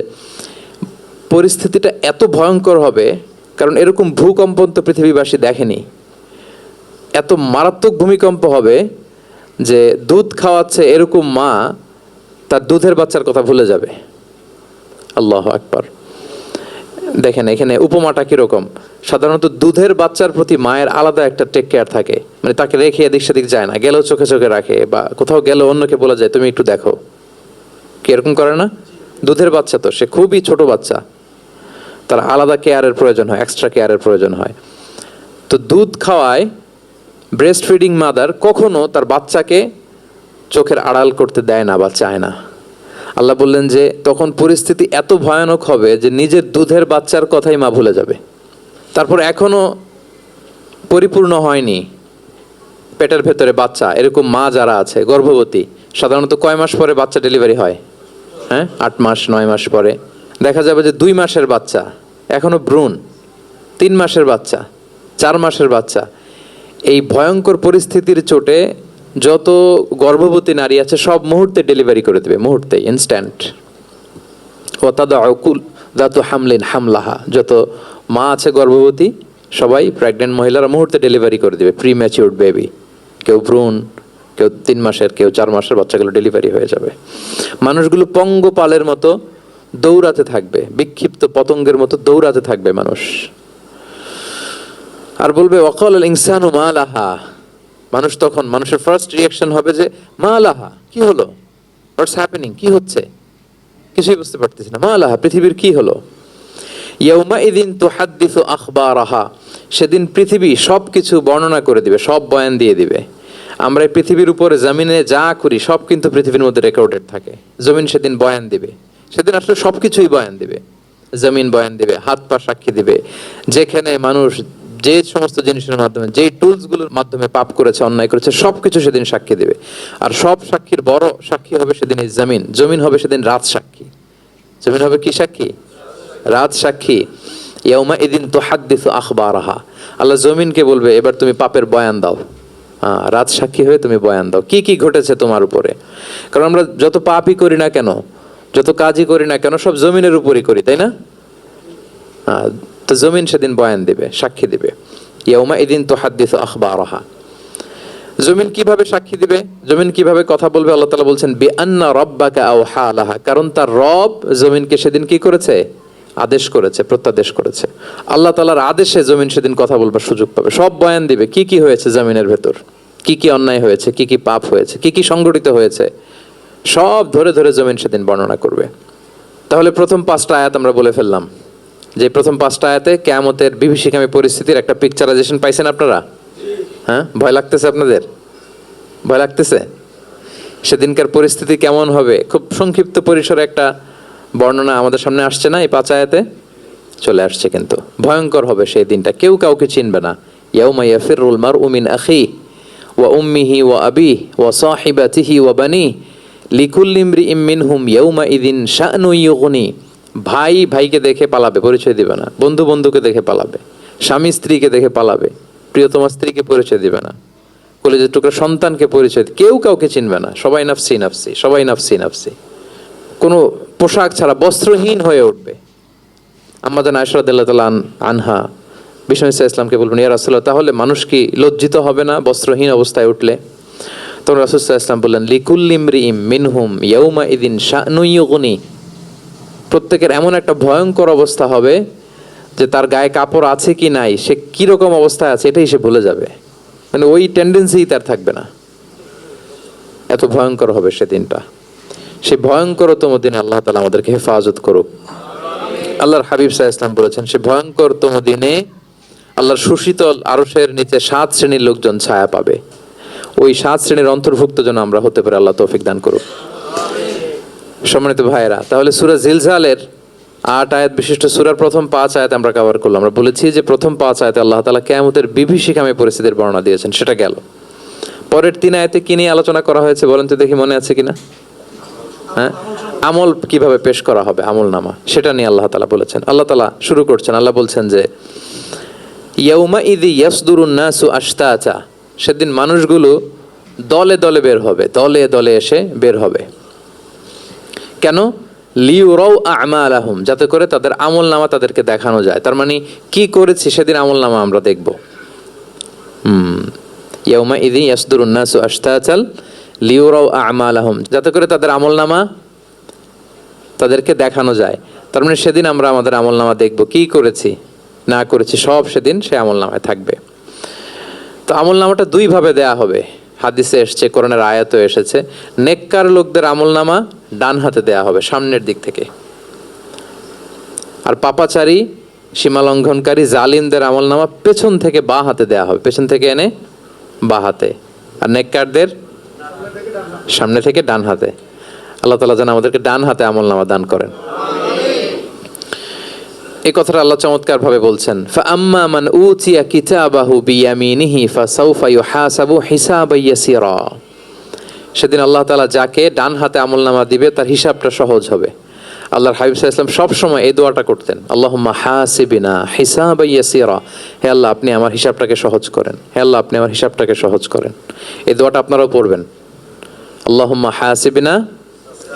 পরিস্থিতিটা এত ভয়ঙ্কর হবে, কারণ এরকম ভূকম্পন তো পৃথিবীবাসী দেখেনি। এত মারাত্মক ভূমিকম্প হবে যে দুধ খাওয়াচ্ছে এরকম মা তার দুধের বাচ্চার কথা ভুলে যাবে। আল্লাহু আকবার। দেখেন এখানে উপমাটা কিরকম। সাধারণত দুধের বাচ্চার প্রতি মায়ের আলাদা একটা টেক কেয়ার থাকে, মানে তাকে রেখে এদিক সেদিক যায় না, গেলেও চোখে চোখে রাখে, বা কোথাও গেলেও অন্যকে বলা যায় তুমি একটু দেখো, কি এরকম করে না? দুধের বাচ্চা তো সে খুবই ছোট বাচ্চা, তার আলাদা কেয়ারের প্রয়োজন হয়, এক্সট্রা কেয়ারের প্রয়োজন হয়। তো দুধ খাওয়ায় ব্রেস্ট ফিডিং মাদার কখনো তার বাচ্চাকে চোখের আড়াল করতে দেয় না বা চায় না। আল্লাহ বললেন যে তখন পরিস্থিতি এত ভয়ানক হবে যে নিজের দুধের বাচ্চার কথাই মা ভুলে যাবে। তারপর এখনো পরিপূর্ণ হয়নি পেটের ভেতরে বাচ্চা, এরকম মা যারা আছে গর্ভবতী, সাধারণত কয় মাস পরে বাচ্চা ডেলিভারি হয়? হ্যাঁ, 8 মাস 9 মাস পরে। দেখা যাবে যে 2 মাসের বাচ্চা এখনো ভ্রূণ, 3 মাসের বাচ্চা, 4 মাসের বাচ্চা। এই ভয়ঙ্কর পরিস্থিতির চোটে যত গর্ভবতী নারী আছে সব মুহূর্তে ডেলিভারি করে দেবে, মুহূর্তে, ইনস্ট্যান্ট। দাতু হামলিন হামলাহা, যত মা আছে গর্ভবতী সবাই, প্রেগনেন্ট মহিলারা মুহূর্তে ডেলিভারি করে দেবে, প্রি ম্যাচিউরড বেবি, কেউ ভ্রূণ, কেউ 3 মাসের, কেউ 4 মাসের বাচ্চাগুলো ডেলিভারি হয়ে যাবে। মানুষগুলো পঙ্গপালের মতো দৌড়াতে থাকবে, বিক্ষিপ্ত পতঙ্গের মতো দৌড়াতে থাকবে মানুষ। আর বলবে ওয়াকাল আল ইনসানু মা লাহা, মানুষ তখন, মানুষের ফার্স্ট রিঅ্যাকশন হবে যে মা লাহা, কি হলো, হোয়াটস হ্যাপেনিং, কি হচ্ছে, কিছুই বুঝতে পারতেছি না, মা লাহা, পৃথিবীর কি হলো। ইয়াউমাইযিন তুহাদ্দিসু আখবারাহা, সেদিন পৃথিবী সব কিছু বর্ণনা করে দিবে, সব বয়ান দিয়ে দিবে। আমরা এই পৃথিবীর উপরে জমিনে যা করি সব কিন্তু পৃথিবীর মধ্যে রেকর্ডেড থাকে। জমিন সেদিন বয়ান দিবে, সেদিন আসলে সবকিছুই বয়ান দিবে। জমিন বয়ান দিবে, হাত পা সাক্ষী দিবে, যেখানে মানুষ যে সমস্ত জিনিসের মাধ্যমে, যেই টুলসগুলোর মাধ্যমে পাপ করেছে, অন্যায় করেছে, সবকিছু সেদিন সাক্ষী দিবে। আর সব সাক্ষীর বড় সাক্ষী হবে সেদিন এই জমিন। জমিন হবে সেদিন রাত সাক্ষী। জমিন হবে কি সাক্ষী? রাত সাক্ষী। ইয়াউমাইযিন তুহাদ্দিসু আখবারাহা, আল্লাহ জমিনকে বলবে এবার তুমি পাপের বয়ান দাও। রাত সাক্ষী হয়ে তুমি বয়ান দাও, কি কি ঘটেছে তোমার উপরে। কারণ আমরা যত পাপই করি না কেন, যত কাজই করি না কেন, সব জমিনের উপরই করি, তাই না? তো জমিন সেদিন বয়ান দিবে, সাক্ষী দিবে। ইয়াউমাইযিন তুহাদ্দিসু আখবারাহা। জমিন কিভাবে সাক্ষী দিবে, জমিন কিভাবে কথা বলবে? আল্লাহ তাআলা বলছেন বিআন্না রাব্বাকা আওহা লাহা, কারণ তার রব জমিনকে সেদিন কি করেছে? আদেশ করেছে, প্রত্যাদেশ করেছে। আল্লাহ তাআলার আদেশে জমিন সেদিন কথা বলবার সুযোগ পাবে, সব বয়ান দিবে, কি কি হয়েছে জমিনের ভেতর, কি কি অন্যায় হয়েছে, কি কি পাপ হয়েছে, কি কি সংগঠিত হয়েছে, সব ধরে ধরে জমিন সেদিন বর্ণনা করবে। তাহলে প্রথম 5টা আয়াত আমরা বলে ফেললাম, যে প্রথম 5টা আয়াতে কিয়ামতের বিভীষিকামী পরিস্থিতির একটা পিকচারাইজেশন পাইছেন আপনারা? হ্যাঁ, ভয় লাগতেছে আপনাদের? ভয় লাগতেছে? সেদিনকার পরিস্থিতি কেমন হবে খুব সংক্ষিপ্ত পরিসরে একটা বর্ণনা আমাদের সামনে আসছে না? এই 5 আয়াতে চলে আসছে। কিন্তু ভয়ঙ্কর হবে সেই দিনটা, কেউ কাউকে চিনবে না। ইয়াউমা ইয়াফিরুল মারউ মিন আখিহি ওয়া উম্মিহি ওয়া আবিহি ওয়া সাহিবাতিহি ওয়া বানিহি লিকুল্লি ইমরিইম মিনহুম ইয়াউমা ইযিন শা'নু ইউগনি। ভাই ভাইকে দেখে পালাবে, পরিচয় দিবে না। বন্ধু বন্ধুকে দেখে পালাবে। স্বামী স্ত্রীকে দেখে পালাবে, প্রিয়তমা স্ত্রীকে পরিচয় দিবে না। কলেজের টুকরা সন্তানকে পরিচয়, কেউ কাউকে চিনবে না। সবাই নাফসি নাফসি, সবাই নাফসি নাফসি। কোনো পোশাক ছাড়া বস্ত্রহীন হয়ে উঠবে। আম্মাজান আয়েশা রাদিয়াল্লাহু তাআলা আনহা বিষ্ণু ইসলামকে বলবেন, ইয়া রাসূলুল্লাহ, তাহলে মানুষ কি লজ্জিত হবে না বস্ত্রহীন অবস্থায় উঠলে? তখন রাসূল সাল্লাল্লাহু আলাইহি ওয়াসাল্লাম বললেন, লিকুল্লি ইমরিইম মিনহুম ইয়াউমা ইযিন শা'নু ইউগনি। প্রত্যেকের এমন একটা ভয়ঙ্কর অবস্থা হবে যে তার গায়ে কাপড় আছে কি নাই, সে কিরকম অবস্থায় আছে এটাই সে ভুলে যাবে। মানে ওই টেন্ডেন্সিই তার থাকবে না। এত ভয়ঙ্কর হবে সেদিনটা। সেই ভয়ঙ্করতম দিনে আল্লাহ তাআলা আমাদেরকে হেফাজত করুক। আল্লাহর হাবিব সাল্লাল্লাহু আলাইহি ওয়াসাল্লাম বলেছেন, সে ভয়ঙ্করতম দিনে আল্লাহর সুশীতল আরশের নিচে 7 শ্রেণীর লোকজন ছায়া পাবে। ওই 7 শ্রেণীর অন্তর্ভুক্ত যেন আমরা হতে পারি, আল্লাহ তৌফিক দান করুক। সম্মানিত ভাইয়েরা, তাহলে সূরা জিলজালের 8 আয়াত বিশিষ্ট সূরার প্রথম 5 আয়াত আমরা কভার করলাম। আমরা বলেছি যে প্রথম 5 আয়াতে আল্লাহ তাআলা কিয়ামতের বিভীষিকাময় পরিস্থিতির বর্ণনা দিয়েছেন, সেটা গেল। পরের 3 আয়াতে কি নিয়ে আলোচনা করা হয়েছে বলেন তো দেখি, মনে আছে কিনা? হ্যাঁ, আমল কিভাবে পেশ করা হবে, আমলনামা, সেটা নিয়ে আল্লাহ তাআলা বলেছেন। আল্লাহ তাআলা শুরু করছেন, আল্লাহ বলছেন যে ইয়াউমা ইযি ইয়াসদুরুন নাসু আশতাতা। সেদিন মানুষগুলো দলে দলে বের হবে, দলে দলে এসে বের হবে। কেন? লিউরাউ আমালাহুম, যাতে করে তাদের আমলনামা তাদেরকে দেখানো যায়। তার মানে কি করেছি সেদিন আমলনামা আমরা দেখব। ইয়াউমা ইযি ইয়াসদুরুন নাসু আশতাতাল লিউরাউ আমালাহুম, যাতে করে তাদের আমলনামা তাদেরকে দেখানো যায়। তার মানে সেদিন আমরা আমাদের আমলনামা দেখব, কি করেছি না করেছি সব সেদিন সে আমলনামায় থাকবে। তো আমলনামাটা 2 ভাবে দেয়া হবে। হাদিসে এসেছে, কোরআনের আয়াতও এসেছে। নেককার লোকদের আমলনামা ডান হাতে দেয়া হবে, সামনের দিক থেকে। আর পাপাচারী, সীমা লঙ্ঘনকারী, জালিমদের আমলনামা পেছন থেকে বাঁ হাতে দেয়া হবে, পেছন থেকে এনে বাঁ হাতে। আর নেককারদের সামনে থেকে ডান হাতে। আল্লাহ তাআলা যেন আমাদেরকে ডান হাতে আমলনামা দান করেন। এই কথাটা আল্লাহ চমৎকার ভাবে বলছেন, ফাআম্মা মান উতিয়া কিতাবাহু বিয়ামিনিহি ফাসাউফা ইউহাসাবু হিসাবান ইয়াসিরা। সেদিন আল্লাহ তাআলা যাকে ডান হাতে আমলনামা দিবে তার হিসাবটা সহজ হবে। আল্লাহর হাবিব সাল্লাল্লাহু আলাইহি ওয়াসাল্লাম সব সময় এই দোয়াটা করতেন, আল্লাহুম্মা হাসিবিনা হিসাবান ইয়াসিরা। হে আল্লাহ, আপনি আমার হিসাবটাকে সহজ করেন। হে আল্লাহ, আপনি আমার হিসাবটাকে সহজ করেন। এই দোয়াটা আপনারাও পড়বেন, আল্লাহুম্মা হাসিবিনা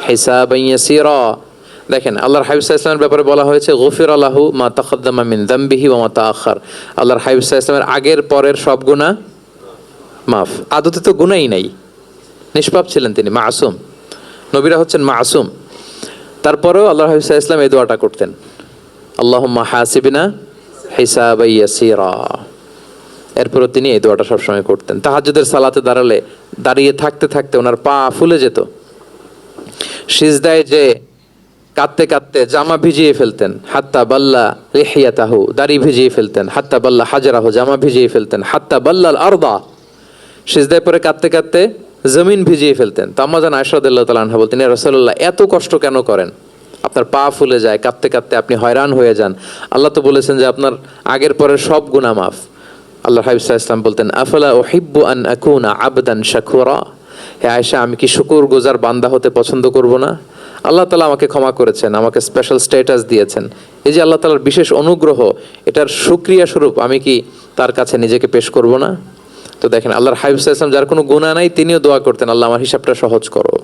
হিসাবান ইয়াসিরা। দেখেন, আল্লাহর হাবিব সাল্লাল্লাহু আলাইহি ওয়াসাল্লামের ব্যাপারে বলা হয়েছে গফিরা লাহু মা তাকাদ্দামা মিন যামবিহি ওয়া মা তাআখার। আল্লাহর হাবিব সাল্লাল্লাহু আলাইহি ওয়াসাল্লামের আগের পরের সব গুনাহ মাফ। আদতে তো গুনাহই নাই, নিষ্পাপ ছিলেন তিনি, মাসুম। নবীরা হচ্ছেন মাসুম। তারপরেও আল্লাহর হাবিব সাল্লাল্লাহু আলাইহি ওয়াসাল্লাম এই দোয়াটা করতেন, আল্লাহুম্মা হাসিবিনা হিসাবান ইয়াসিরা। এরপরও তিনি এই দোয়াটা সবসময় করতেন। তাহাজ্জুদের সালাতে দাঁড়িয়ে থাকতে থাকতে ওনার পা ফুলে যেত। সিজদায় যে কাঁদতে কাঁদতে জামা ভিজিয়ে ফেলতেন, হাত্তা বাল্লা লিহিয়াতাহু, দাড়ি ভিজিয়ে ফেলতেন, হাত্তা বাল্লা হাজরাহু, জামা ভিজিয়ে ফেলতেন, হাত্তা বাল্লাল আরদা, সিজদায় পরে কাঁদতে কাঁদতে জমিন ভিজিয়ে ফেলতেন। তো আম্মাজান আয়েশা রাদিয়াল্লাহু তাআলা আনহা বলতেন, ইয়া রাসূলুল্লাহ, এত কষ্ট কেন করেন? আপনার পা ফুলে যায়, কাঁদতে কাঁদতে আপনি হয়রান হয়ে যান। আল্লাহ তো বলেছেন যে আপনার আগের পরের সব গুনাহ মাফ। আল্লাহর হাবিব সাল্লাল্লাহু আলাইহি ওয়াসাল্লাম বলতেন, আফালা উহিব্বু আন আকুনা আবদান শাকুরা। হে আয়েশা, আমি কি শুকরগুজার বান্দা হতে পছন্দ করব না? আল্লাহ তাআলা আমাকে ক্ষমা করেছেন, আমাকে স্পেশাল স্ট্যাটাস দিয়েছেন। এই যে আল্লাহ তাআলার বিশেষ অনুগ্রহ, এটার শুকরিয়া স্বরূপ আমি কি তার কাছে নিজেকে পেশ করব না? তো দেখেন, আল্লাহর হাবিব সাল্লাল্লাহু আলাইহি ওয়াসাল্লাম যার কোনো গুনাহ নাই, তিনিও দোয়া করতেন, আল্লাহ আমার হিসাবটা সহজ করো।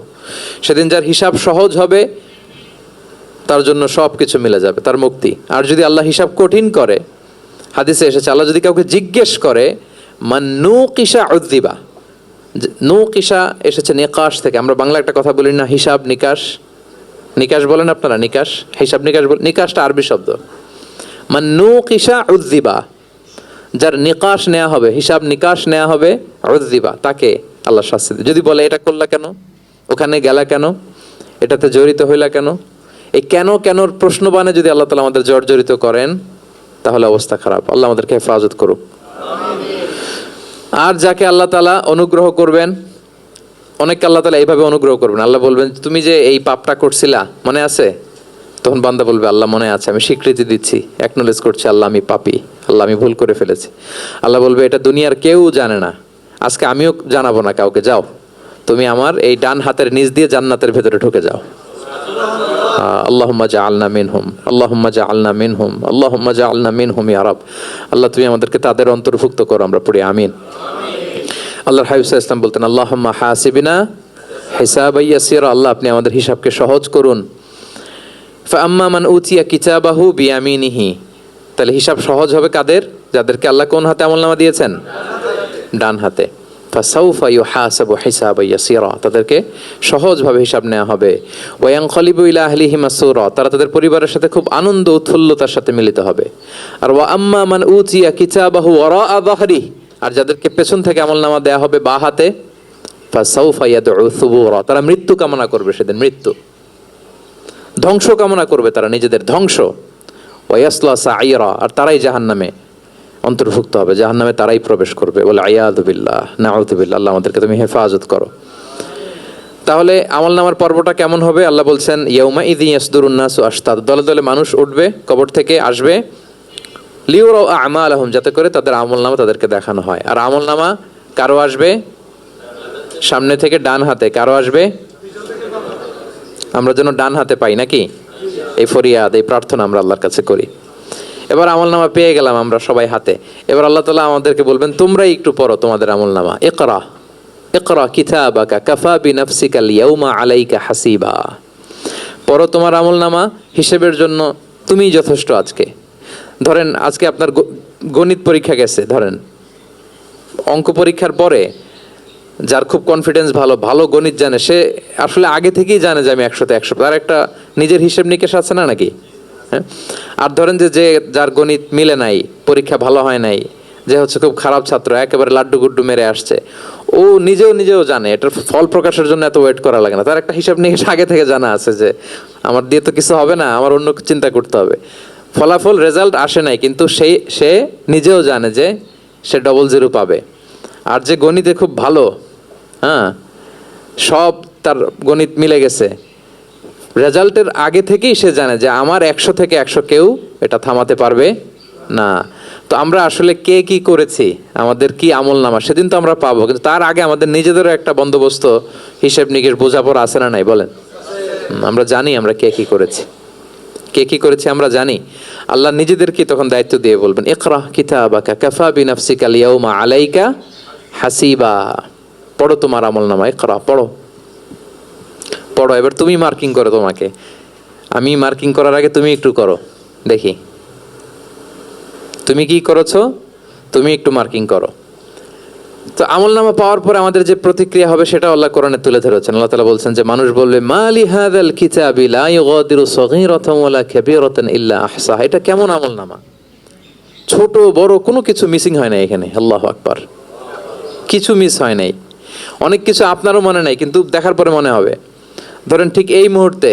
সেদিন যার হিসাব সহজ হবে তার জন্য সব কিছু মিলে যাবে, তার মুক্তি। আর যদি আল্লাহ হিসাব কঠিন করে, হাদিসে এসেছে, আল্লাহ যদি কাউকে জিজ্ঞেস করে, মান নুকিশা উযযিবা। নুকিশা এসেছে নিকাশ থেকে। আমরা বাংলা একটা কথা বলি না, হিসাব নিকাশ। নিকাশ বলেন আপনারা? নিকাশ, হিসাব নিকাশ বলেন। নিকাশটা আরবি শব্দ। মান নুকিশা উযযিবা, যার নিকাশ নেওয়া হবে, হিসাব নিকাশ নেওয়া হবে, উযযিবা, তাকে আল্লাহ শাস্তি দেবে। যদি বলে এটা করলা কেন, ওখানে গেলা কেন, এটাতে জড়িত হইলা কেন, এই কেন কেনর প্রশ্নবাণে যদি আল্লাহ তাআলা আমাদের জর্জরিত করেন তাহলে অবস্থা খারাপ। আল্লাহ আমাদেরকে হেফাজত করুক। আর যাকে আল্লাহ তাআলা অনুগ্রহ করবেন, অনেককে আল্লাহ তাআলা এইভাবে অনুগ্রহ করবেন, আল্লাহ বলবেন তুমি যে এই পাপটা করছিলা মনে আছে? তখন বান্দা বলবে আল্লাহ মনে আছে, আমি স্বীকৃতি দিচ্ছি, অ্যাকনোলেজ করছি, আল্লাহ আমি পাপী, আল্লাহ আমি ভুল করে ফেলেছি। আল্লাহ বলবে এটা দুনিয়ার কেউ জানে না, আজকে আমিও জানাবো না কাউকে, যাও তুমি আমার এই ডান হাতের নিচ দিয়ে জান্নাতের ভেতরে ঢুকে যাও। আল্লাহুম্মা জাআলনা মিনহুম, আল্লাহুম্মা জাআলনা মিনহুম, আল্লাহুম্মা জাআলনা মিনহুম ইয়া রাব। আল্লাহ তুমি আমাদেরকে তাদের অন্তর্ভুক্ত করো, আমরা পড়ি আমিন। আল্লাহর হাবিব সাল্লাল্লাহু আলাইহি ওয়াসাল্লাম বলতেন আল্লাহুম্মা হাসিবিনা হিসাবান ইয়াসিরা, আল্লাহ আপনি আমাদের হিসাবকে সহজ করুন। ফাআম্মা মান উতিয়া কিতাবাহু বিয়ামিনিহি, তাহলে হিসাব সহজ হবে কাদের? যাদেরকে আল্লাহ কোন হাতে আমলনামা দিয়েছেন? ডান হাতে। ফাসাউফা ইউহাসাবু হিসাবান ইয়াসিরা, তাদেরকে সহজভাবে হিসাব নেওয়া হবে। ওয়া ইয়ানকালিবু ইলা আহলিহি মাসরুরা, তারা তাদের পরিবারের সাথে খুব আনন্দ উৎফুল্লতার সাথে মিলিত হবে। আর ওয়া আম্মা মান উতিয়া কিতাবাহু ওয়ারাআ যাহরিহি, আর যাদেরকে পেছন থেকে আমলনামা দেয়া হবে বা হাতে, ফাসাউফা ইয়াদউ সুবুরা, তারা মৃত্যু কামনা করবে, সেদিন মৃত্যু, ধ্বংস কামনা করবে, তারা নিজেদের ধ্বংস। ওয়াসলা সাইরা, আর তারাই জাহান্নামে অন্তর্ভুক্ত হবে, জাহান্নামে তারাই প্রবেশ করবে। বলে আয়াযু বিল্লাহ, নাউযু বিল্লাহ, আল্লাহ আমাদেরকে তুমি হেফাজত করো। তাহলে আমলনামার পর্বটা কেমন হবে? আল্লাহ বলছেন ইয়াউমা ইযি ইয়াসদুরুন নাসু আশতাত, দলে দলে মানুষ উঠবে, কবর থেকে আসবে, লিউরাউ আমালাহুম, যাতে করে তাদের আমলনামা তাদেরকে দেখানো হয়। আর আমলনামা কারো আসবে সামনে থেকে ডান হাতে, কারো আসবে, আমরা যেন ডান হাতে পাই নাকি? এই ফরিয়াদ, এই প্রার্থনা আমরা আল্লাহর কাছে করি। এবার আমলনামা পেয়ে গেলাম আমরা সবাই হাতে, এবার আল্লাহ তাআলা আমাদেরকে বলবেন তোমরাই একটু পড়ো তোমাদের আমলনামা। ইকরা ইকরা কিতাবাকা কাফা বিনাফসিকা আল-ইয়াউমা আলাইকা হাসিবা, পড়ো তোমার আমলনামা, হিসেবের জন্য তুমিই যথেষ্ট আজকে। ধরেন আজকে আপনার গণিত পরীক্ষা গেছে, ধরেন অঙ্ক পরীক্ষার পরে যার খুব কনফিডেন্স ভালো, ভালো গণিত জানে, সে আসলে আগে থেকেই জানে যে আমি 100তে 100, তার একটা নিজের হিসেব নিকেশ আছে না নাকি? হ্যাঁ। আর ধরেন যে যার গণিত মিলে নাই, পরীক্ষা ভালো হয় নাই, যে হচ্ছে খুব খারাপ ছাত্র, একেবারে লাড্ডু গুড্ডু মেরে আসছে, ও নিজেও জানে এটার ফল প্রকাশের জন্য এত ওয়েট করা লাগে না, তার একটা হিসাব নিকেশ আগে থেকে জানা আছে যে আমার দিয়ে তো কিছু হবে না, আমার অন্য চিন্তা করতে হবে। ফলাফল রেজাল্ট আসে নাই, কিন্তু সে নিজেও জানে যে সে 00 পাবে। আর যে গণিতে খুব ভালো, হ্যাঁ, সব তার গণিত মিলে গেছে, রেজাল্টের আগে থেকেই সে জানে যে আমার 100 থেকে 100 কেউ এটা থামাতে পারবে না। তো আমরা আসলে কে কি করেছি, আমাদের কি আমলনামা, সেদিন তো আমরা পাবো, কিন্তু তার আগে আমাদের নিজেদেরও একটা বন্দোবস্ত, হিসেব নিকেশ, বোঝাপড়া আছে না নাই বলেন? আমরা জানি আমরা কে কি করেছি আমরা জানি। আল্লাহ নিজেদেরকে তখন দায়িত্ব দিয়ে বলবেন ইকরা কিতাবাকা কাফা বিনাফসিকা আল-ইয়াউমা আলাইকা হাসিবা, পড়ো তোমার আমলনামা, ইকরা, পড়ো। এবার তুমি মার্কিং করো, তোমাকে আমি মার্কিং করার আগে তুমি একটু করো দেখি তুমি কি করেছো, তুমি একটু মার্কিং করো। তো আমলনামা পাওয়ার পরে আমাদের যে প্রতিক্রিয়া হবে সেটা আল্লাহ কোরআনে তুলে ধরেছেন। আল্লাহ তাআলা বলছেন যে মানুষ বলবে মালি হাযাল কিতাবি লা ইউগাদিরু সগীরাতান ওয়ালা কাবীরাতান ইল্লা আহসাহা, এটা কেমন আমলনামা, ছোট বড় কোনো কিছু মিসিং হয় না এখানে। আল্লাহু আকবার, কিছু মিস হয় নাই। অনেক কিছু আপনারও মনে নাই, কিন্তু দেখার পরে মনে হবে। ধরেন ঠিক এই মুহূর্তে